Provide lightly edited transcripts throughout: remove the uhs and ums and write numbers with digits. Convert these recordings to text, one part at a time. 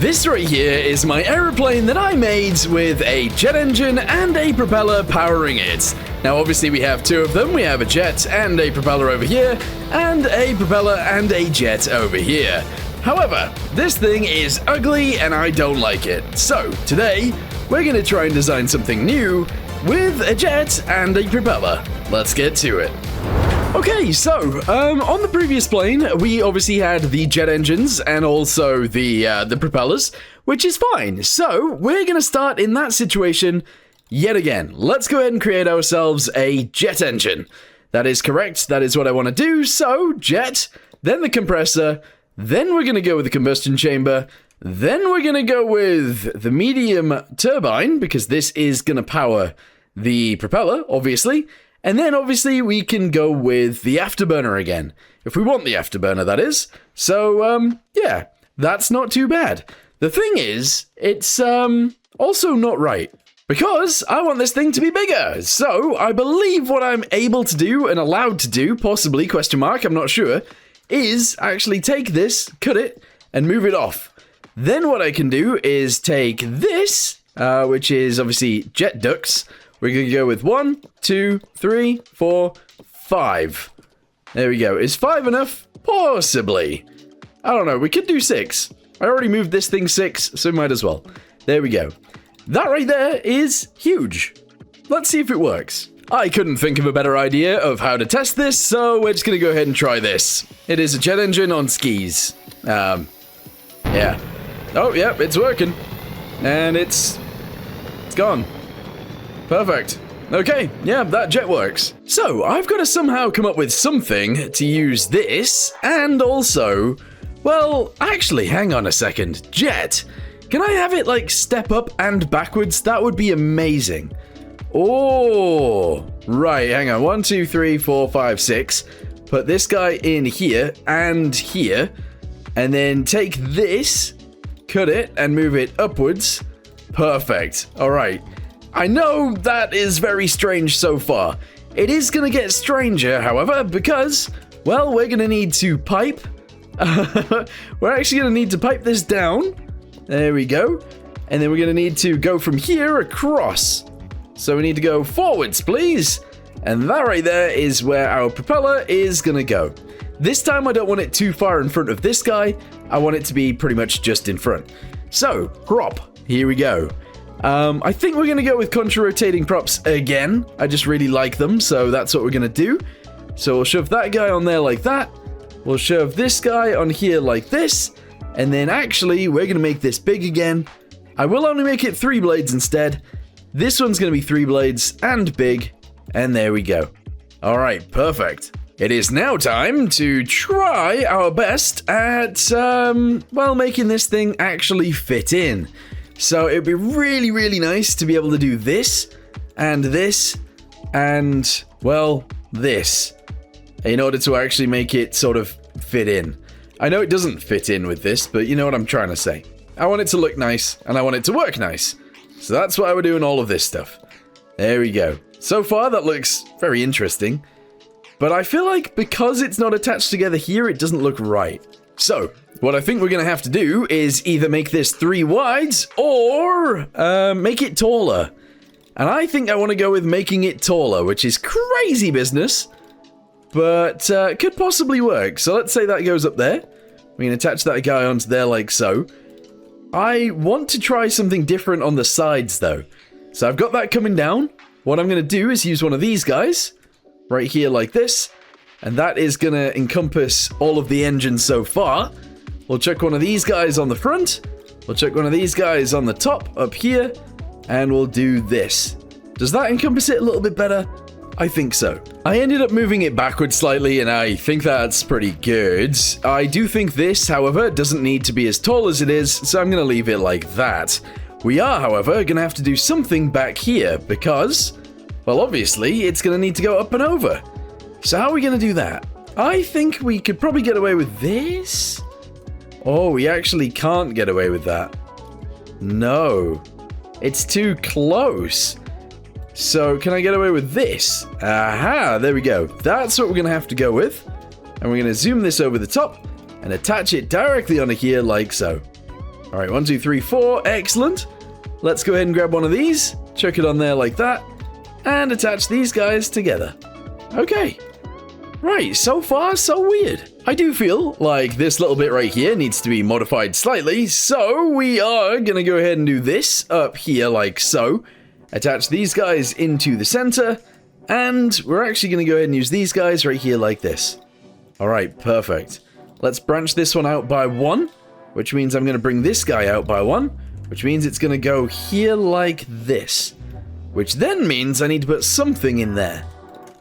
This right here is my aeroplane that I made with a jet engine and a propeller powering it. Now obviously we have two of them. We have a jet and a propeller over here, and a propeller and a jet over here. However, this thing is ugly and I don't like it. So today, we're going to try and design something new with a jet and a propeller. Let's get to it. Okay, so on the previous plane, we obviously had the jet engines and also the propellers, which is fine. So we're going to start in that situation yet again. Let's go ahead and create ourselves a jet engine. That is correct. That is what I want to do. So jet, then the compressor, then we're going to go with the combustion chamber, then we're going to go with the medium turbine, because this is going to power the propeller, obviously. And then, obviously, we can go with the afterburner again. If we want the afterburner, that is. So, yeah, that's not too bad. The thing is, it's, also not right. Because I want this thing to be bigger. So, I believe what I'm able to do and allowed to do, possibly, question mark, I'm not sure, is actually take this, cut it, and move it off. Then what I can do is take this, which is, obviously, jet ducts. We're going to go with 1, 2, 3, 4, 5. There we go. Is 5 enough? Possibly. I don't know. We could do 6. I already moved this thing 6, so might as well. There we go. That right there is huge. Let's see if it works. I couldn't think of a better idea of how to test this, so we're just going to go ahead and try this. It is a jet engine on skis. Yeah. Oh, yeah, it's working. And it's gone. Perfect. Okay, yeah, that jet works. So, I've got to somehow come up with something to use this, and also, well, actually, hang on a second. Jet. Can I have it, like, step up and backwards? That would be amazing. Oh, right, hang on. 1, 2, 3, 4, 5, 6. Put this guy in here, and then take this, cut it, and move it upwards. Perfect. All right. I know that is very strange so far. It is going to get stranger, however, because, well, we're going to need to pipe. We're actually going to need to pipe this down. There we go. And then we're going to need to go from here across. So we need to go forwards, please. And that right there is where our propeller is going to go. This time I don't want it too far in front of this guy. I want it to be pretty much just in front. So, prop. Here we go. I think we're going to go with contra-rotating props again. I just really like them, so that's what we're going to do. So we'll shove that guy on there like that. We'll shove this guy on here like this. And then actually, we're going to make this big again. I will only make it 3 blades instead. This one's going to be 3 blades and big. And there we go. All right, perfect. It is now time to try our best at, well, making this thing actually fit in. So it'd be really, really nice to be able to do this, and, well, this, in order to actually make it sort of fit in. I know it doesn't fit in with this, but you know what I'm trying to say. I want it to look nice, and I want it to work nice. So that's why we're doing all of this stuff. There we go. So far, that looks very interesting. But I feel like because it's not attached together here, it doesn't look right. So, what I think we're going to have to do is either make this 3 wides or make it taller. And I think I want to go with making it taller, which is crazy business, but could possibly work. So let's say that goes up there. We can attach that guy onto there like so. I want to try something different on the sides though. So I've got that coming down. What I'm going to do is use one of these guys right here like this. And that is going to encompass all of the engines so far. We'll chuck one of these guys on the front. We'll chuck one of these guys on the top up here. And we'll do this. Does that encompass it a little bit better? I think so. I ended up moving it backwards slightly, and I think that's pretty good. I do think this, however, doesn't need to be as tall as it is, so I'm going to leave it like that. We are, however, going to have to do something back here, because, well, obviously, it's going to need to go up and over. So how are we going to do that? I think we could probably get away with this. Oh, we actually can't get away with that. No. It's too close. So, can I get away with this? Aha, there we go. That's what we're going to have to go with. And we're going to zoom this over the top and attach it directly onto here like so. All right, 1, 2, 3, 4. Excellent. Let's go ahead and grab one of these, chuck it on there like that, and attach these guys together. Okay. Right, so far, so weird. I do feel like this little bit right here needs to be modified slightly, so we are going to go ahead and do this up here like so. Attach these guys into the center, and we're actually going to go ahead and use these guys right here like this. All right, perfect. Let's branch this one out by 1, which means I'm going to bring this guy out by 1, which means it's going to go here like this, which then means I need to put something in there.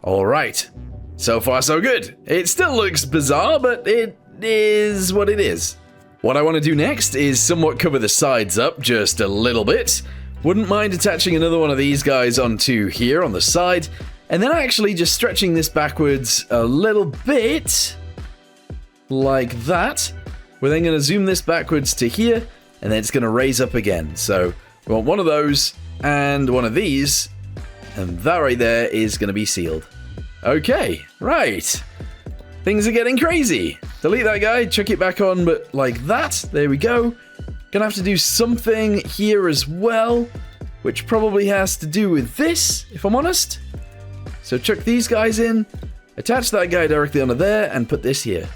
All right. So far, so good. It still looks bizarre, but it is what it is. What I want to do next is somewhat cover the sides up just a little bit. Wouldn't mind attaching another one of these guys onto here on the side, and then actually just stretching this backwards a little bit, like that. We're then going to zoom this backwards to here, and then it's going to raise up again. So we want one of those and one of these, and that right there is going to be sealed. Okay, right. Things are getting crazy. Delete that guy, chuck it back on, but like that. There we go. Gonna have to do something here as well, which probably has to do with this, if I'm honest. So chuck these guys in, attach that guy directly onto there, and put this here.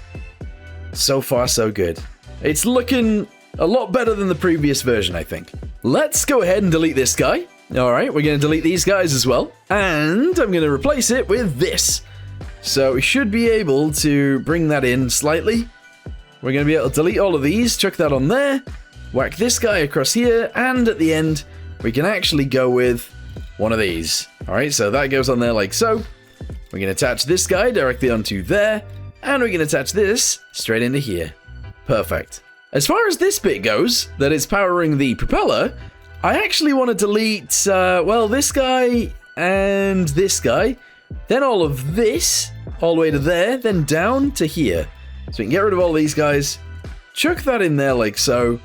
So far, so good. It's looking a lot better than the previous version, I think. Let's go ahead and delete this guy. Alright, we're going to delete these guys as well. And I'm going to replace it with this. So we should be able to bring that in slightly. We're going to be able to delete all of these, chuck that on there, whack this guy across here, and at the end, we can actually go with one of these. Alright, so that goes on there like so. We're going to attach this guy directly onto there, and we're going to attach this straight into here. Perfect. As far as this bit goes, that is powering the propeller, I actually want to delete, well, this guy and this guy, then all of this, all the way to there, then down to here. So we can get rid of all these guys, chuck that in there like so.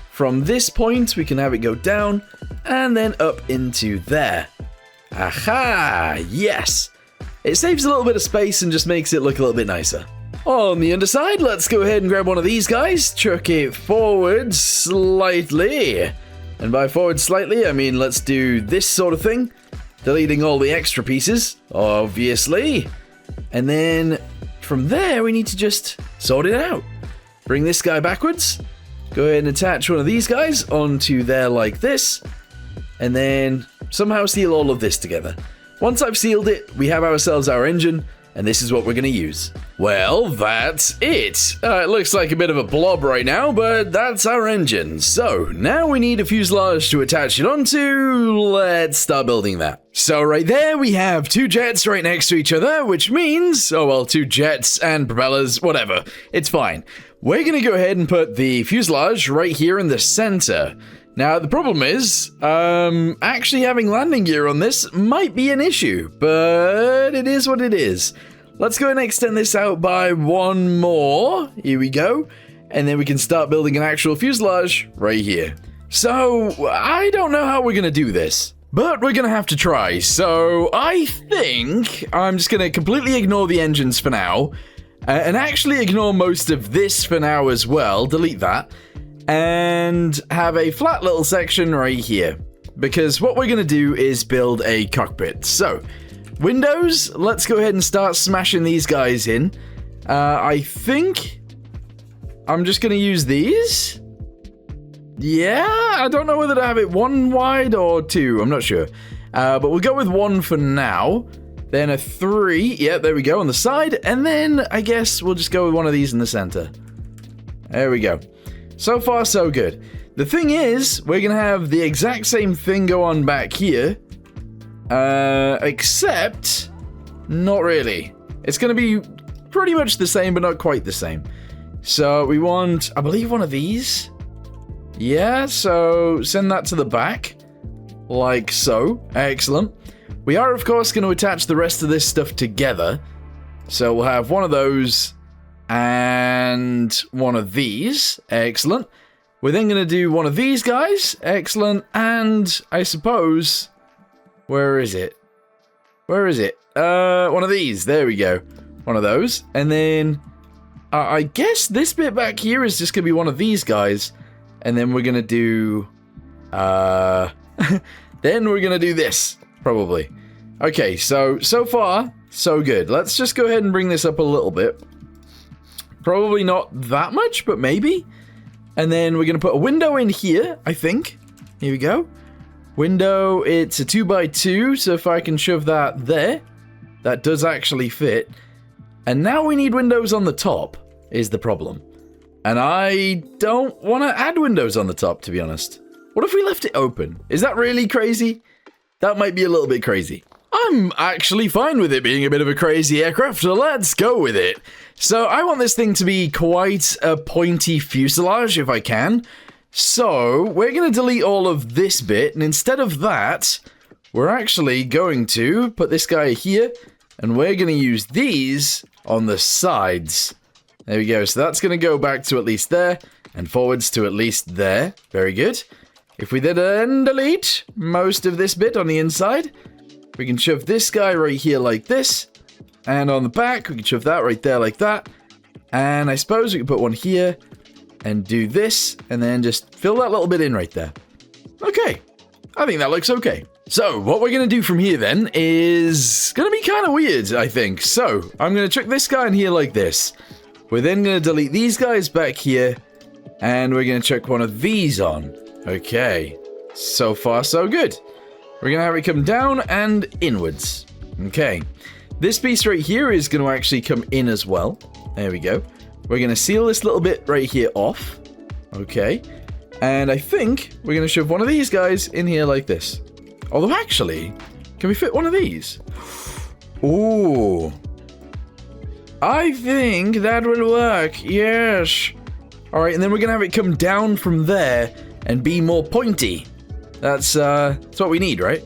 From this point, we can have it go down, and then up into there. Aha! Yes! It saves a little bit of space and just makes it look a little bit nicer. On the underside, let's go ahead and grab one of these guys, chuck it forward slightly. And by forward slightly, I mean let's do this sort of thing, deleting all the extra pieces, obviously. And then from there, we need to just sort it out. Bring this guy backwards, go ahead and attach one of these guys onto there like this, and then somehow seal all of this together. Once I've sealed it, we have ourselves our engine, and this is what we're going to use. Well, that's it. It looks like a bit of a blob right now, but that's our engine. So now we need a fuselage to attach it onto. Let's start building that. So right there we have two jets right next to each other, which means, oh well, two jets and propellers, whatever. It's fine. We're going to go ahead and put the fuselage right here in the center. Now, the problem is, actually having landing gear on this might be an issue, but it is what it is. Let's go and extend this out by one more. Here we go. And then we can start building an actual fuselage right here. So, I don't know how we're going to do this, but we're going to have to try. So, I think I'm just going to completely ignore the engines for now, and actually ignore most of this for now as well. Delete that. And have a flat little section right here, because what we're going to do is build a cockpit. So, windows, let's go ahead and start smashing these guys in. I think I'm just going to use these. Yeah, I don't know whether to have it one wide or two, I'm not sure. But we'll go with one for now. Then a 3, yeah, there we go, on the side. And then I guess we'll just go with one of these in the center. There we go. So far, so good. The thing is, we're going to have the exact same thing go on back here. Except, not really. It's going to be pretty much the same, but not quite the same. So we want, I believe, one of these. Yeah, so send that to the back. Like so. Excellent. We are, of course, going to attach the rest of this stuff together. So we'll have one of those and one of these. Excellent. We're then going to do one of these guys. Excellent. And I suppose, where is it? Where is it? One of these. There we go. One of those. And then I guess this bit back here is just going to be one of these guys. And then we're going to do... then we're going to do this, probably. Okay, so far, so good. Let's just go ahead and bring this up a little bit. Probably not that much, but maybe. And then we're going to put a window in here, I think. Here we go. Window, it's a 2x2, so if I can shove that there, that does actually fit. And now we need windows on the top, is the problem. And I don't want to add windows on the top, to be honest. What if we left it open? Is that really crazy? That might be a little bit crazy. I'm actually fine with it being a bit of a crazy aircraft, so let's go with it. So I want this thing to be quite a pointy fuselage, if I can. So we're going to delete all of this bit, and instead of that, we're actually going to put this guy here, and we're going to use these on the sides. There we go. So that's going to go back to at least there, and forwards to at least there. Very good. If we then delete most of this bit on the inside, we can shove this guy right here like this. And on the back, we can shove that right there like that. And I suppose we can put one here and do this, and then just fill that little bit in right there. Okay. I think that looks okay. So, what we're going to do from here then is going to be kind of weird, I think. So, I'm going to chuck this guy in here like this. We're then going to delete these guys back here, and we're going to chuck one of these on. Okay. So far, so good. We're going to have it come down and inwards. Okay. This piece right here is going to actually come in as well. There we go. We're going to seal this little bit right here off. Okay. And I think we're going to shove one of these guys in here like this. Although, actually, can we fit one of these? Ooh. I think that will work. Yes. All right, and then we're going to have it come down from there and be more pointy. That's what we need, right?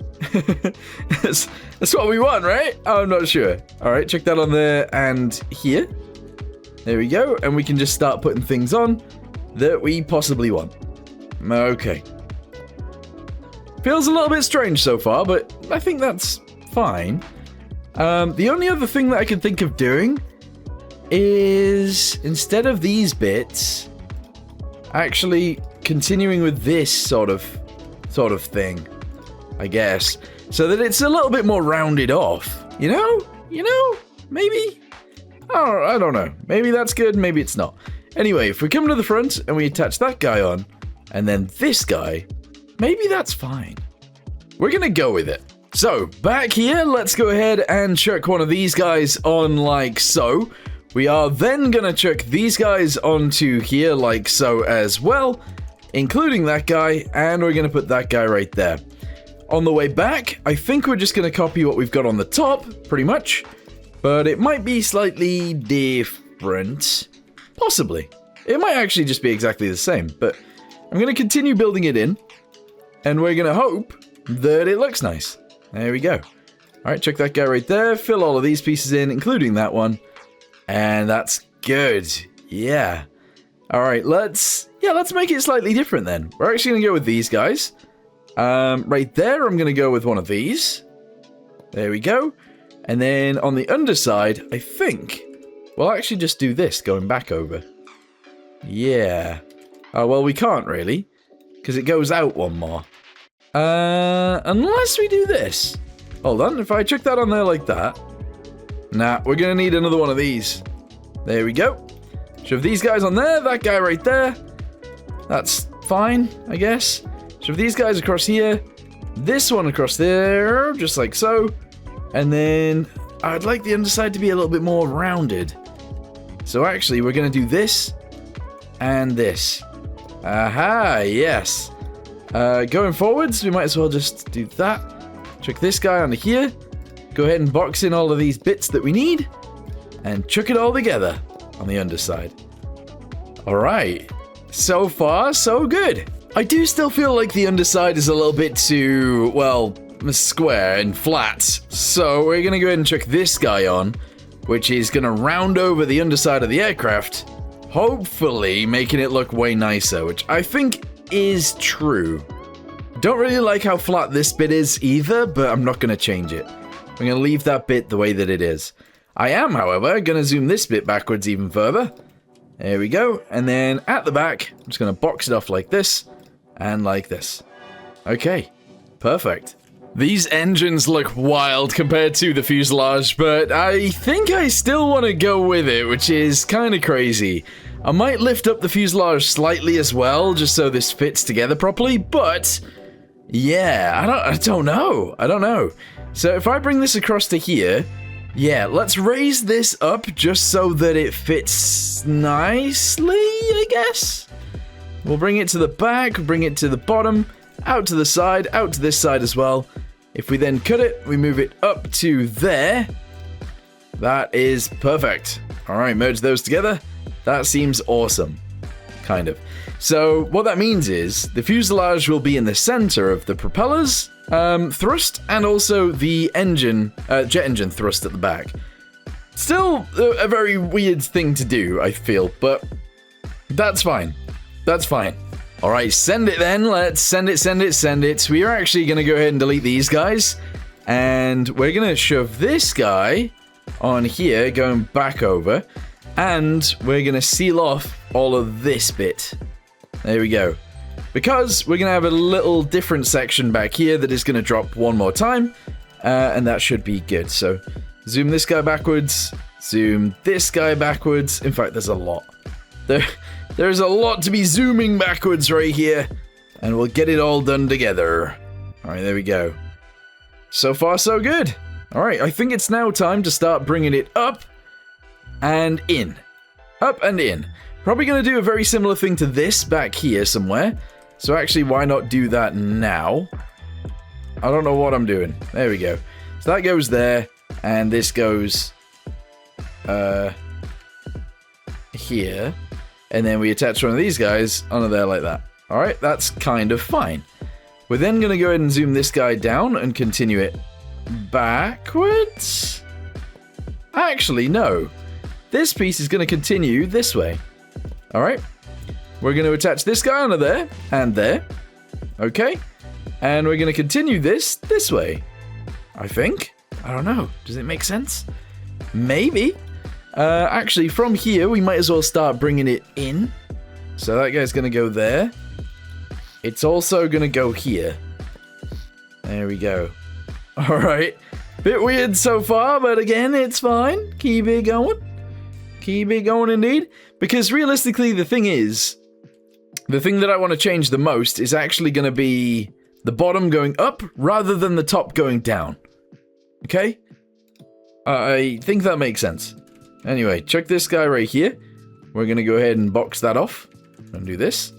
that's what we want, right? I'm not sure. All right, check that on there and here. There we go. And we can just start putting things on that we possibly want. Okay. Feels a little bit strange so far, but I think that's fine. The only other thing that I can think of doing is, instead of these bits, actually continuing with this sort of thing, I guess, so that it's a little bit more rounded off. You know, maybe. Oh, I don't know. Maybe that's good. Maybe it's not. Anyway, if we come to the front and we attach that guy on, and then this guy, maybe that's fine. We're gonna go with it. So, back here, let's go ahead and chuck one of these guys on like so. We are then gonna chuck these guys onto here like so as well, including that guy, and we're gonna put that guy right there. On the way back, I think we're just gonna copy what we've got on the top, pretty much, but it might be slightly different. Possibly. It might actually just be exactly the same, but I'm gonna continue building it in, and we're gonna hope that it looks nice. There we go. Alright, check that guy right there, fill all of these pieces in, including that one, and that's good. Yeah. Alright, let's make it slightly different then. We're actually gonna go with these guys. Right there, I'm gonna go with one of these. There we go. And then on the underside, I think we'll actually just do this, going back over. Yeah. Oh, well, we can't really, because it goes out one more. Unless we do this. Hold on, if I chuck that on there like that. Nah, we're gonna need another one of these. There we go. Shove these guys on there, that guy right there. That's fine, I guess. Shove these guys across here. This one across there, just like so. And then I'd like the underside to be a little bit more rounded. So actually, we're gonna do this and this. Aha, yes. Going forwards, we might as well just do that. Chuck this guy onto here. Go ahead and box in all of these bits that we need. And chuck it all together on the underside. Alright. So far, so good. I do still feel like the underside is a little bit too, well, square and flat. So we're going to go ahead and chuck this guy on, which is going to round over the underside of the aircraft, hopefully making it look way nicer, which I think is true. Don't really like how flat this bit is either, but I'm not going to change it. I'm going to leave that bit the way that it is. I am, however, going to zoom this bit backwards even further. There we go. And then at the back, I'm just going to box it off like this and like this. Okay, perfect. These engines look wild compared to the fuselage, but I think I still want to go with it, which is kind of crazy. I might lift up the fuselage slightly as well, just so this fits together properly, but yeah, I don't know. So if I bring this across to here, yeah, let's raise this up just so that it fits nicely, I guess. We'll bring it to the back, bring it to the bottom, out to the side, out to this side as well. If we then cut it, we move it up to there. That is perfect. All right, merge those together. That seems awesome. Kind of. So what that means is the fuselage will be in the center of the propellers thrust and also the engine, jet engine thrust at the back. Still a very weird thing to do, I feel, but that's fine. That's fine. All right, send it then. Let's send it. We are actually going to go ahead and delete these guys. And we're going to shove this guy on here, going back over. And we're going to seal off all of this bit. There we go. Because we're going to have a little different section back here that is going to drop one more time. And that should be good. So zoom this guy backwards. Zoom this guy backwards. In fact, there's a lot. There's a lot to be zooming backwards right here. And we'll get it all done together. All right, there we go. So far, so good. All right, I think it's now time to start bringing it up and in. Up and in. Probably going to do a very similar thing to this back here somewhere. So actually, why not do that now? I don't know what I'm doing. There we go. So that goes there. And this goes here. And then we attach one of these guys onto there like that. All right, that's kind of fine. We're then going to go ahead and zoom this guy down and continue it backwards. Actually, no. This piece is going to continue this way. All right. We're going to attach this guy onto there and there. Okay. And we're going to continue this way. I think. I don't know. Does it make sense? Maybe. Actually, from here, we might as well start bringing it in. So that guy's going to go there. It's also going to go here. There we go. All right. Bit weird so far, but again, it's fine. Keep it going. Keep it going indeed. Because realistically, the thing that I want to change the most is actually going to be the bottom going up rather than the top going down. Okay? I think that makes sense. Anyway, check this guy right here. We're going to go ahead and box that off. And do this.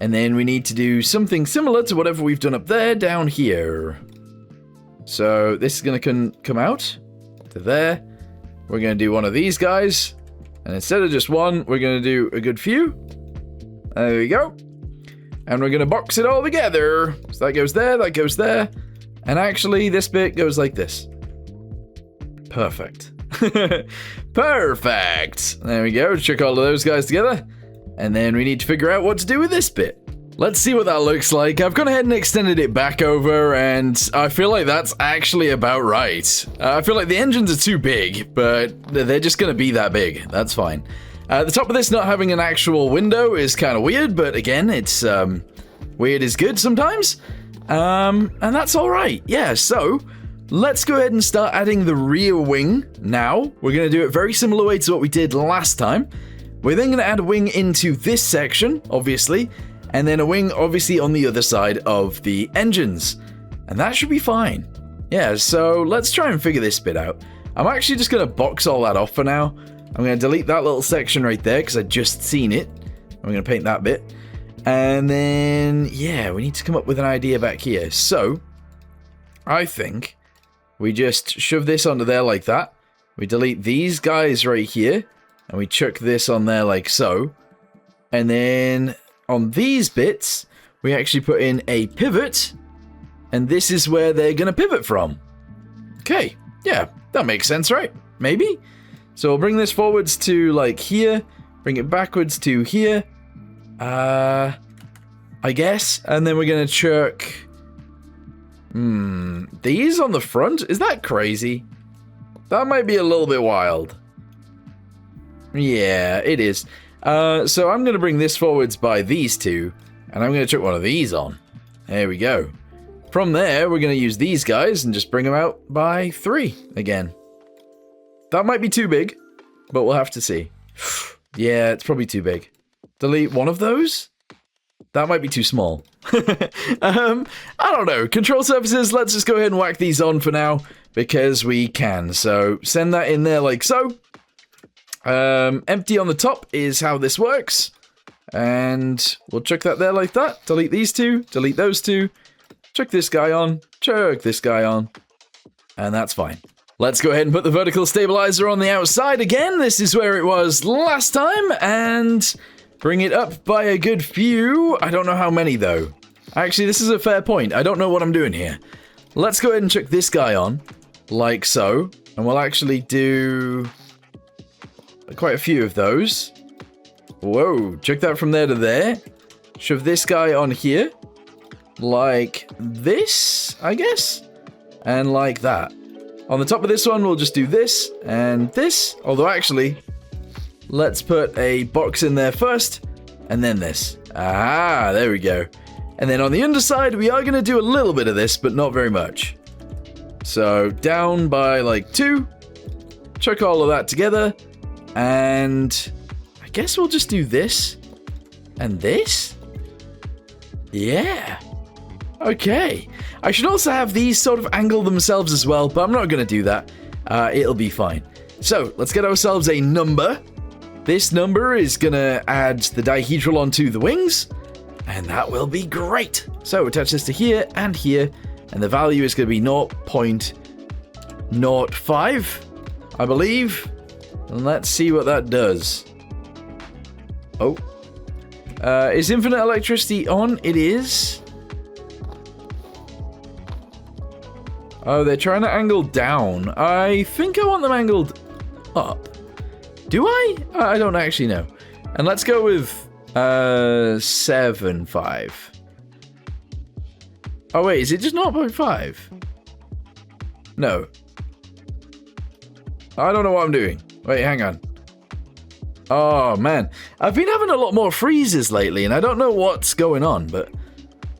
And then we need to do something similar to whatever we've done up there down here. So this is going to come out to there. We're going to do one of these guys. And instead of just one, we're going to do a good few. There we go. And we're going to box it all together. So that goes there, that goes there. And actually, this bit goes like this. Perfect. Perfect. There we go. Check all of those guys together. And then we need to figure out what to do with this bit. Let's see what that looks like. I've gone ahead and extended it back over, and I feel like that's actually about right. I feel like the engines are too big, but they're just going to be that big. That's fine. The top of this not having an actual window is kind of weird, but again, it's weird is good sometimes. And that's all right. Yeah, so let's go ahead and start adding the rear wing now. We're going to do it very similar way to what we did last time. We're then going to add a wing into this section, obviously, and then a wing, obviously, on the other side of the engines. And that should be fine. Yeah, so let's try and figure this bit out. I'm actually just going to box all that off for now. I'm going to delete that little section right there because I just seen it. I'm going to paint that bit. And then, yeah, we need to come up with an idea back here. So, I think we just shove this onto there like that. We delete these guys right here. And we chuck this on there like so. And then on these bits, we actually put in a pivot. And this is where they're going to pivot from. Okay, yeah, that makes sense, right? Maybe? So we'll bring this forwards to like here. Bring it backwards to here. I guess. And then we're going to chuck these on the front? Is that crazy? That might be a little bit wild. Yeah, it is. So I'm going to bring this forwards by these two, and I'm going to chuck one of these on. There we go. From there, we're going to use these guys and just bring them out by 3 again. That might be too big, but we'll have to see. Yeah, it's probably too big. Delete one of those? That might be too small. I don't know. Control surfaces, let's just go ahead and whack these on for now, because we can. So send that in there like so. Empty on the top is how this works. And we'll chuck that there like that. Delete these two, delete those two. Chuck this guy on, chuck this guy on. And that's fine. Let's go ahead and put the vertical stabilizer on the outside again. This is where it was last time. And bring it up by a good few. I don't know how many though. Actually, this is a fair point. I don't know what I'm doing here. Let's go ahead and chuck this guy on. Like so. And we'll actually do quite a few of those. Whoa, chuck that from there to there. Shove this guy on here. Like this, I guess. And like that. On the top of this one, we'll just do this and this. Although actually, let's put a box in there first. And then this. Ah, there we go. And then on the underside, we are going to do a little bit of this, but not very much. So down by like 2. Chuck all of that together. And I guess we'll just do this. And this. Yeah. Okay. I should also have these sort of angle themselves as well, but I'm not going to do that. It'll be fine. So let's get ourselves a number. This number is going to add the dihedral onto the wings. And that will be great. So attach this to here and here. And the value is going to be 0.05, I believe. And let's see what that does. Oh. Is infinite electricity on? It is. Oh, they're trying to angle down. I think I want them angled up. Do I? I don't actually know. And let's go with 7.5. Oh wait, is it just 0.5? No. I don't know what I'm doing. Wait, hang on. Oh man, I've been having a lot more freezes lately, and I don't know what's going on. But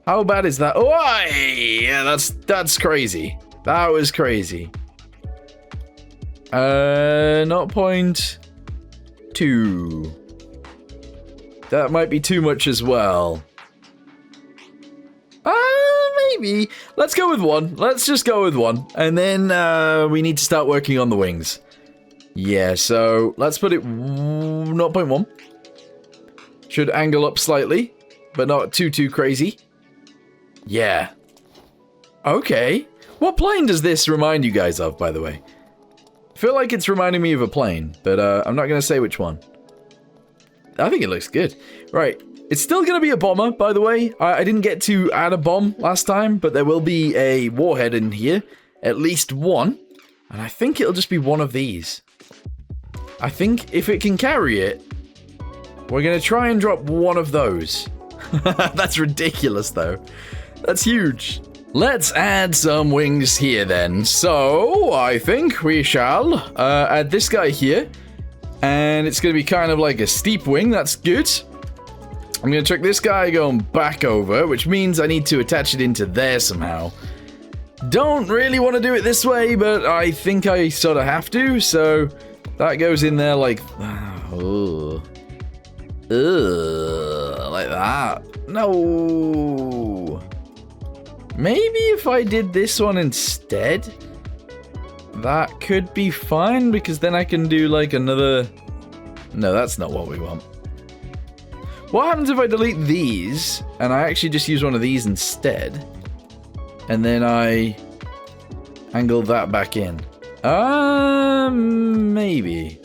how bad is that? Oh, yeah, that's crazy. That was crazy. 0.2. That might be too much as well. Maybe. Let's go with 1. Let's just go with 1. And then we need to start working on the wings. Yeah, so let's put it 0.1. Should angle up slightly, but not too crazy. Yeah. Okay. What plane does this remind you guys of, by the way? I feel like it's reminding me of a plane, but I'm not going to say which one. I think it looks good. Right. It's still going to be a bomber, by the way. I didn't get to add a bomb last time, but there will be a warhead in here. At least one. And I think it'll just be one of these. I think if it can carry it, we're going to try and drop one of those. That's ridiculous, though. That's huge. Let's add some wings here, then. So, I think we shall add this guy here. And it's going to be kind of like a steep wing. That's good. I'm going to check this guy going back over, which means I need to attach it into there somehow. Don't really want to do it this way, but I think I sort of have to. So, that goes in there like... like that. No. Maybe if I did this one instead, that could be fine, because then I can do like another... No, that's not what we want. What happens if I delete these, and I actually just use one of these instead, and then I angle that back in? Maybe.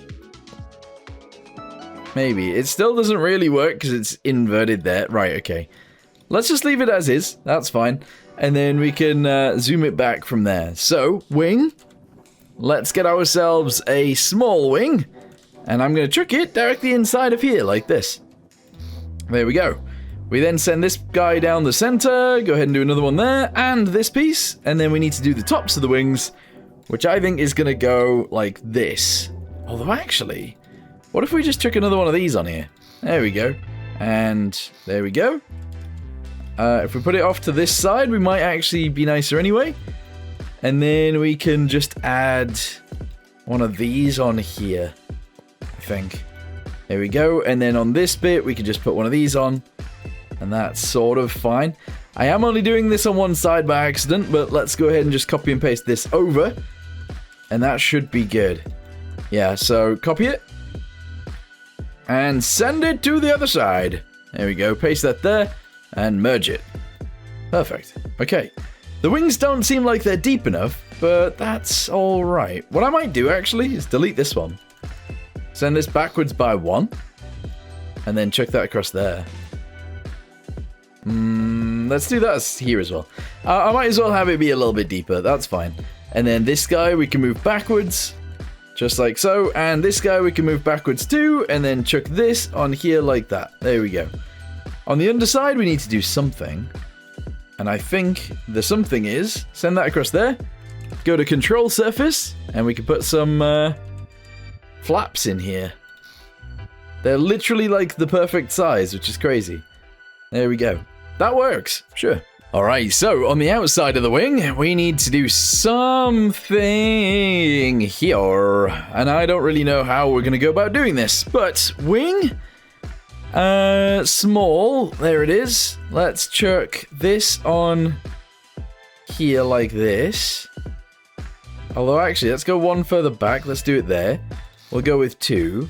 Maybe. It still doesn't really work because it's inverted there. Right, okay. Let's just leave it as is. That's fine. And then we can zoom it back from there. So, wing. Let's get ourselves a small wing. And I'm going to chuck it directly inside of here, like this. There we go. We then send this guy down the center. Go ahead and do another one there. And this piece. And then we need to do the tops of the wings, which I think is going to go like this. Although, actually, what if we just chuck another one of these on here? There we go. And there we go. If we put it off to this side, we might actually be nicer anyway. And then we can just add one of these on here, I think. There we go. And then on this bit, we can just put one of these on. And that's sort of fine. I am only doing this on one side by accident, but let's go ahead and just copy and paste this over. And that should be good. Yeah, so copy it. And send it to the other side. There we go. Paste that there. And merge it. Perfect. Okay. The wings don't seem like they're deep enough, but that's alright. What I might do, actually, is delete this one. Send this backwards by 1. And then chuck that across there. Let's do that here as well. I might as well have it be a little bit deeper. That's fine. And then this guy, we can move backwards. Just like so. And this guy, we can move backwards too. And then chuck this on here like that. There we go. On the underside, we need to do something. And I think the something is, send that across there. Go to control surface. And we can put some flaps in here. They're literally like the perfect size, which is crazy. There we go. That works. Sure. Alright, so on the outside of the wing, we need to do something here. And I don't really know how we're going to go about doing this. But wing, small, there it is. Let's chuck this on here like this. Although actually, let's go one further back. Let's do it there. We'll go with 2.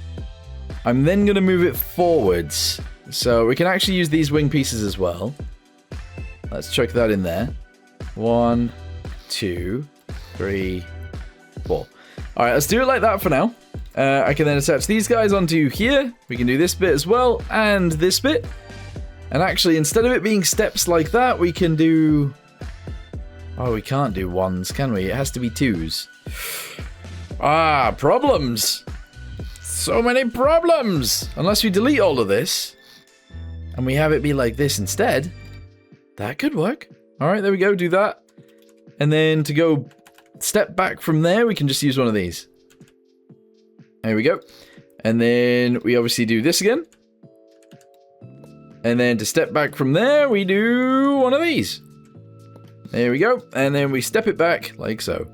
I'm then going to move it forwards. So we can actually use these wing pieces as well. Let's chuck that in there. 1, 2, 3, 4. Alright, let's do it like that for now. I can then attach these guys onto here. We can do this bit as well, and this bit. And actually, instead of it being steps like that, we can do... Oh, we can't do 1s, can we? It has to be 2s. Ah, problems! So many problems! Unless we delete all of this, and we have it be like this instead. That could work. Alright, there we go, do that. And then to go step back from there, we can just use one of these. There we go. And then we obviously do this again. And then to step back from there, we do one of these. There we go. And then we step it back like so.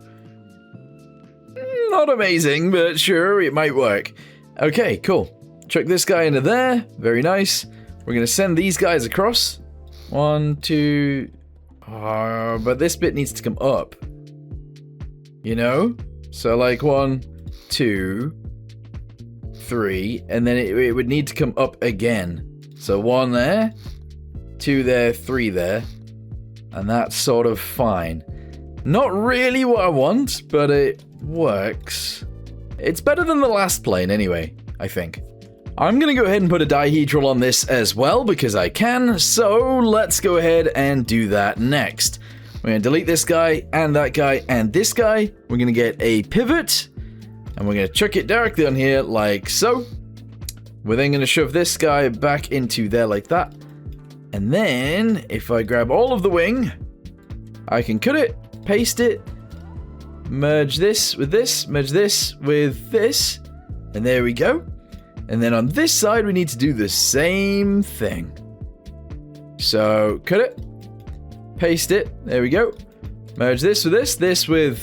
Not amazing, but sure, it might work. Okay, cool. Chuck this guy into there. Very nice. We're going to send these guys across. 1, 2... but this bit needs to come up. You know? So like 1, 2, 3, and then it would need to come up again. So 1 there, 2 there, 3 there, and that's sort of fine. Not really what I want, but it works. It's better than the last plane anyway, I think. I'm going to go ahead and put a dihedral on this as well, because I can, so let's go ahead and do that next. We're going to delete this guy, and that guy, and this guy. We're going to get a pivot, and we're going to chuck it directly on here like so. We're then going to shove this guy back into there like that. And then, if I grab all of the wing, I can cut it, paste it, merge this with this, merge this with this, and there we go. And then on this side, we need to do the same thing. So, cut it, paste it, there we go. Merge this with this, this with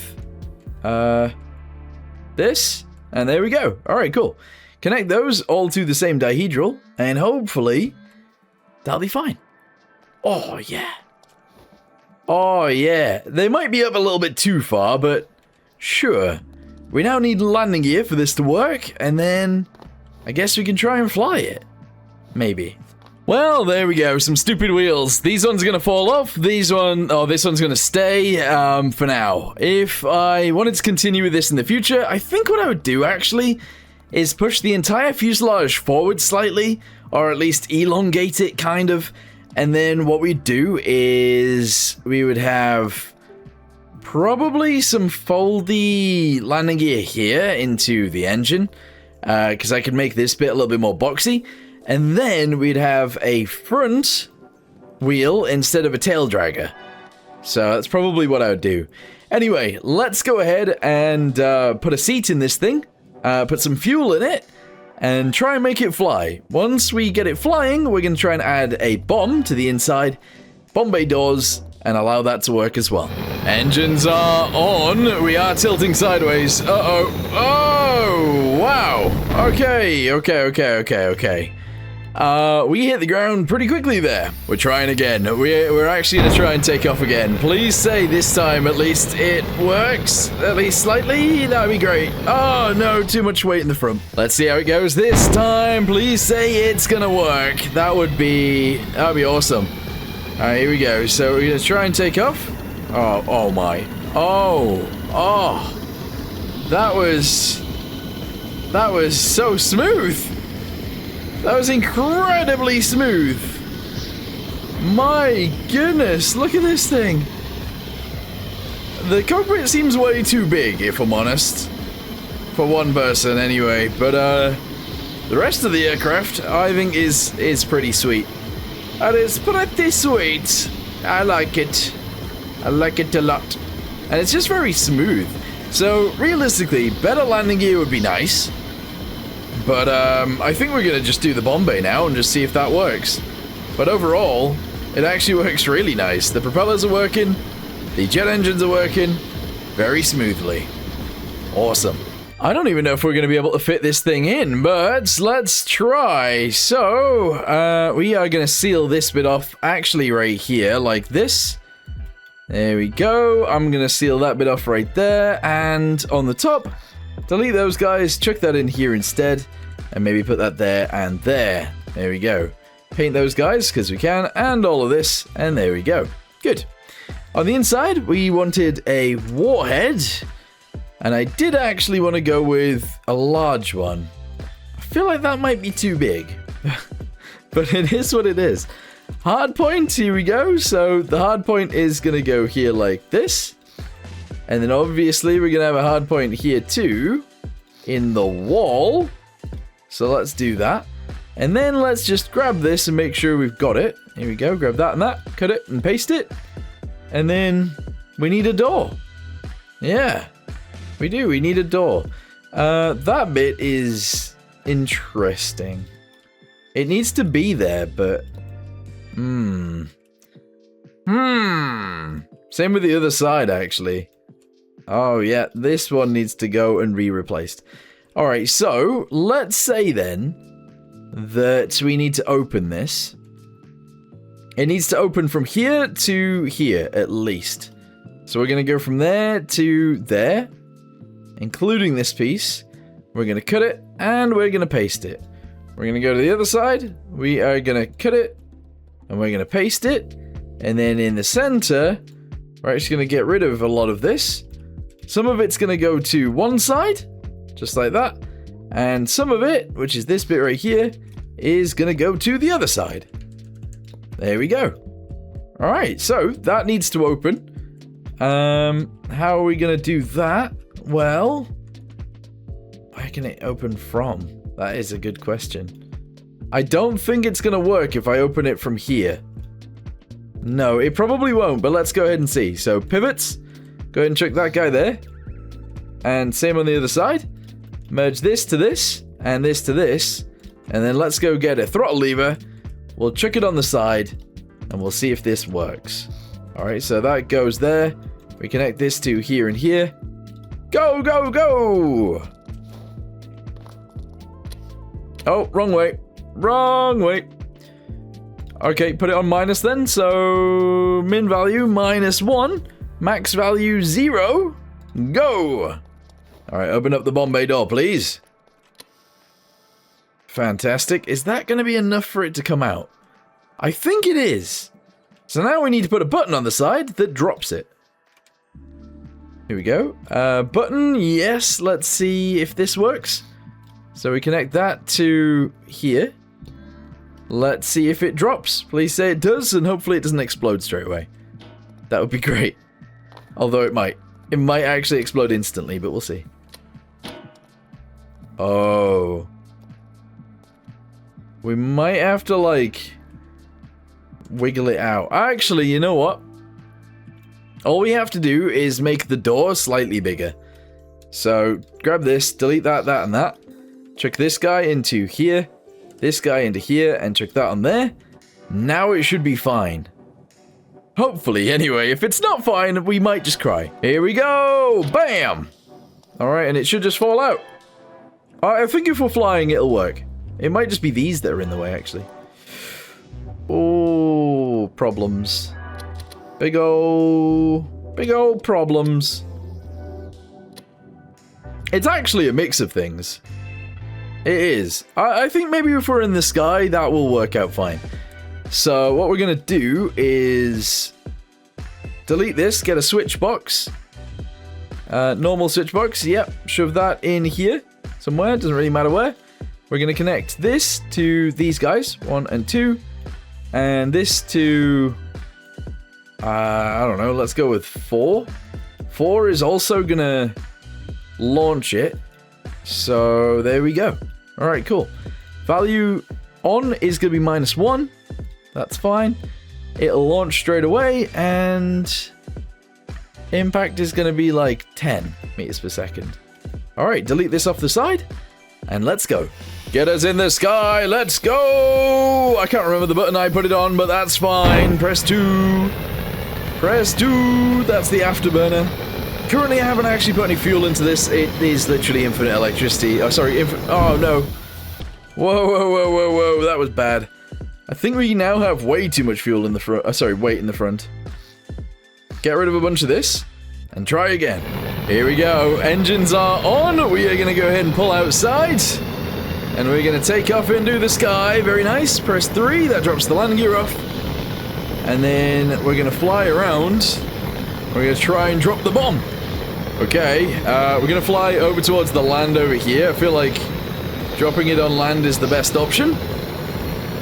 this, and there we go. Alright, cool. Connect those all to the same dihedral, and hopefully, that'll be fine. Oh, yeah. Oh, yeah. They might be up a little bit too far, but sure. We now need landing gear for this to work, and then I guess we can try and fly it. Maybe. Well, there we go. Some stupid wheels. These ones are going to fall off. This one's going to stay for now. If I wanted to continue with this in the future, I think what I would do, actually, is push the entire fuselage forward slightly, or at least elongate it, kind of. And then what we'd do is we would have probably some foldy landing gear here into the engine, because I could make this bit a little bit more boxy. And then we'd have a front wheel instead of a tail dragger. So that's probably what I would do. Anyway, let's go ahead and put a seat in this thing, put some fuel in it, and try and make it fly. Once we get it flying, we're going to try and add a bomb to the inside, bomb bay doors, and allow that to work as well. Engines are on. We are tilting sideways. Uh-oh. Oh, wow. Okay. We hit the ground pretty quickly there. We're trying again. We're actually going to try and take off again. Please say this time at least it works. At least slightly. That would be great. Oh, no. Too much weight in the front. Let's see how it goes this time. Please say it's going to work. That would be awesome. All right, here we go. So we're going to try and take off. Oh my. Oh. That was so smooth. That was incredibly smooth. My goodness, look at this thing. The cockpit seems way too big, if I'm honest. For one person, anyway. But the rest of the aircraft, I think, is pretty sweet. It is pretty sweet. I like it. I like it a lot. And it's just very smooth. So, realistically, better landing gear would be nice. But, I think we're going to just do the bomb bay now and just see if that works. But overall, it actually works really nice. The propellers are working. The jet engines are working. Very smoothly. Awesome. I don't even know if we're going to be able to fit this thing in, but let's try. So, we are going to seal this bit off actually right here, like this. There we go. I'm going to seal that bit off right there. And on the top, delete those guys, chuck that in here instead, and maybe put that there and there. There we go. Paint those guys, because we can, and all of this, and there we go. Good. On the inside, we wanted a warhead. And I did actually want to go with a large one. I feel like that might be too big. But it is what it is. Hard point, here we go. So the hard point is going to go here like this. And then obviously we're going to have a hard point here too. In the wall. So let's do that. And then let's just grab this and make sure we've got it. Here we go, grab that and that. Cut it and paste it. And then we need a door. Yeah. We do, we need a door. That bit is interesting. It needs to be there, but... Same with the other side, actually. Oh, yeah, this one needs to go and be replaced. Alright, so, let's say then that we need to open this. It needs to open from here to here, at least. So we're going to go from there to there. Including this piece. We're going to cut it, and we're going to paste it. We're going to go to the other side. We are going to cut it, and we're going to paste it. And then in the center, we're actually going to get rid of a lot of this. Some of it's going to go to one side, just like that. And some of it, which is this bit right here, is going to go to the other side. There we go. Alright, so that needs to open. How are we going to do that? Well, where can it open from? That is a good question. I don't think it's going to work if I open it from here. No, it probably won't, but let's go ahead and see. So, pivots. Go ahead and chuck that guy there. And same on the other side. Merge this to this, and this to this. And then let's go get a throttle lever. We'll chuck it on the side, and we'll see if this works. Alright, so that goes there. We connect this to here and here. Go, go, go! Oh, wrong way. Wrong way. Okay, put it on minus then. So, min value -1. Max value 0. Go! Alright, open up the bomb bay door, please. Fantastic. Is that going to be enough for it to come out? I think it is. So now we need to put a button on the side that drops it. Here we go. Button, yes. Let's see if this works. So we connect that to here. Let's see if it drops. Please say it does, and hopefully it doesn't explode straight away. That would be great. Although it might. It might actually explode instantly, but we'll see. Oh. We might have to, like, wiggle it out. Actually, you know what? All we have to do is make the door slightly bigger. So, grab this, delete that, that, and that. Chuck this guy into here. This guy into here. And chuck that on there. Now it should be fine. Hopefully, anyway. If it's not fine, we might just cry. Here we go! Bam! Alright, and it should just fall out. I think if we're flying, it'll work. It might just be these that are in the way, actually. Oh, problems. Big old problems. It's actually a mix of things. It is. I think maybe if we're in the sky, that will work out fine. So what we're going to do is delete this, get a switch box. Normal switch box, yep. Shove that in here somewhere, doesn't really matter where. We're going to connect this to these guys, 1 and 2. And this to, I don't know, let's go with 4. 4 is also going to launch it. So there we go. All right, cool. Value on is going to be -1. That's fine. It'll launch straight away, and impact is going to be like 10 meters per second. All right, delete this off the side, and let's go. Get us in the sky, let's go! I can't remember the button I put it on, but that's fine. Press 2. Press 2, that's the afterburner. Currently, I haven't actually put any fuel into this. It is literally infinite electricity. Oh, sorry, oh no. Whoa, whoa, whoa, whoa, whoa, that was bad. I think we now have way too much fuel in the front. Sorry, weight in the front. Get rid of a bunch of this, and try again. Here we go, engines are on. We are gonna go ahead and pull outside. And we're going to take off into the sky. Very nice. Press 3. That drops the landing gear off. And then we're going to fly around. We're going to try and drop the bomb. Okay. We're going to fly over towards the land over here. I feel like dropping it on land is the best option.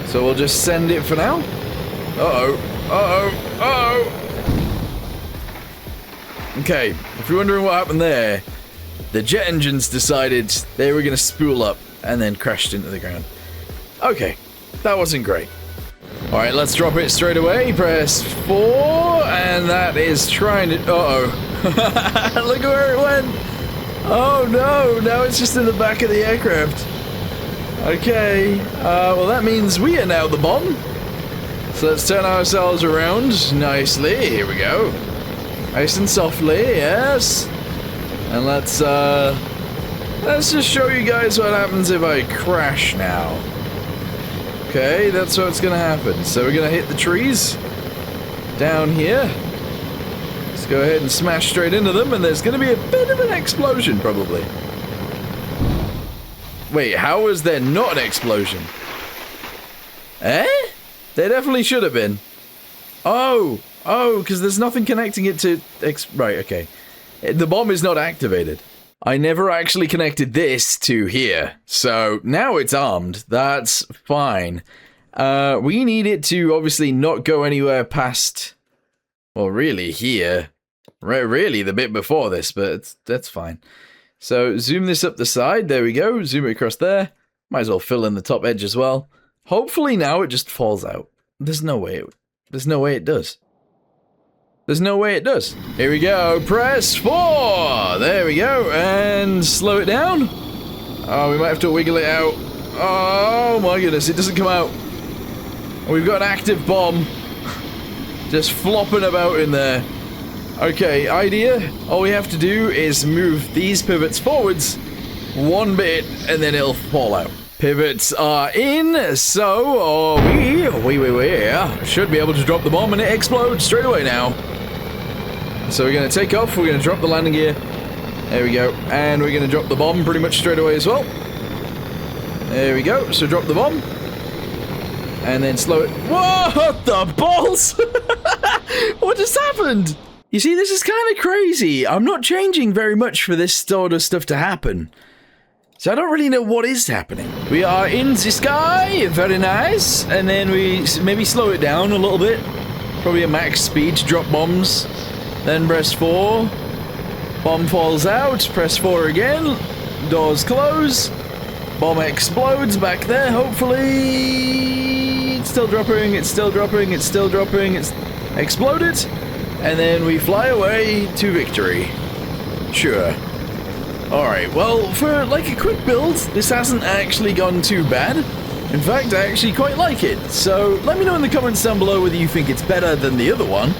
So we'll just send it for now. Uh-oh. Uh-oh. Uh-oh. Okay. If you're wondering what happened there, the jet engines decided they were going to spool up and then crashed into the ground. Okay, that wasn't great. Alright, let's drop it straight away. Press 4, and that is trying to... Uh-oh. Look where it went! Oh no, now it's just in the back of the aircraft. Okay, well that means we are now the bomb. So let's turn ourselves around nicely. Here we go. Nice and softly, yes. And let's just show you guys what happens if I crash now. Okay, that's what's gonna happen. So we're gonna hit the trees down here. Let's go ahead and smash straight into them, and there's gonna be a bit of an explosion, probably. Wait, how was there not an explosion? Eh? There definitely should have been. Oh, because there's nothing connecting it to... Right, okay. The bomb is not activated. I never actually connected this to here, so now it's armed. That's fine. We need it to obviously not go anywhere past, well, really here. Really the bit before this, but that's fine. So zoom this up the side. There we go. Zoom it across there. Might as well fill in the top edge as well. Hopefully now it just falls out. There's no way it does. There's no way it does. Here we go. Press 4. There we go. And slow it down. Oh, we might have to wiggle it out. Oh my goodness, it doesn't come out. We've got an active bomb. Just flopping about in there. Okay, idea. All we have to do is move these pivots forwards one bit, and then it'll fall out. Pivots are in, so we should be able to drop the bomb, and it explodes straight away now. So we're going to take off, we're going to drop the landing gear. There we go. And we're going to drop the bomb pretty much straight away as well. There we go. So drop the bomb. And then slow it. What the balls? What just happened? You see, this is kind of crazy. I'm not changing very much for this sort of stuff to happen. So I don't really know what is happening. We are in the sky. Very nice. And then we maybe slow it down a little bit. Probably a max speed to drop bombs. Then press 4. Bomb falls out. Press 4 again. Doors close. Bomb explodes back there, hopefully. It's still dropping, it's still dropping, it's still dropping. It's exploded. And then we fly away to victory. Sure. Alright, well, for like a quick build, this hasn't actually gone too bad. In fact, I actually quite like it. So let me know in the comments down below whether you think it's better than the other one.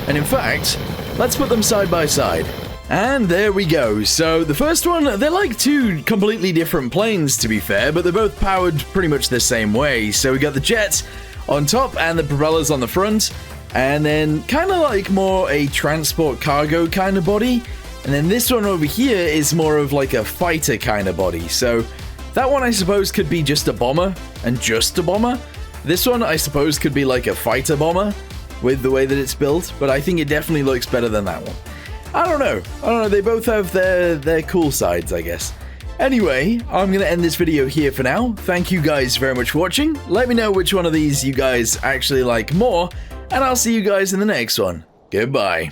And in fact, let's put them side by side. And there we go. So the first one, they're like two completely different planes, to be fair, but they're both powered pretty much the same way. So we got the jet on top and the propellers on the front, and then kind of like more a transport cargo kind of body. And then this one over here is more of like a fighter kind of body. So that one I suppose could be just a bomber and just a bomber. This one I suppose could be like a fighter bomber with the way that it's built, but I think it definitely looks better than that one. I don't know, they both have their cool sides, I guess. Anyway, I'm going to end this video here for now. Thank you guys very much for watching. Let me know which one of these you guys actually like more, and I'll see you guys in the next one. Goodbye.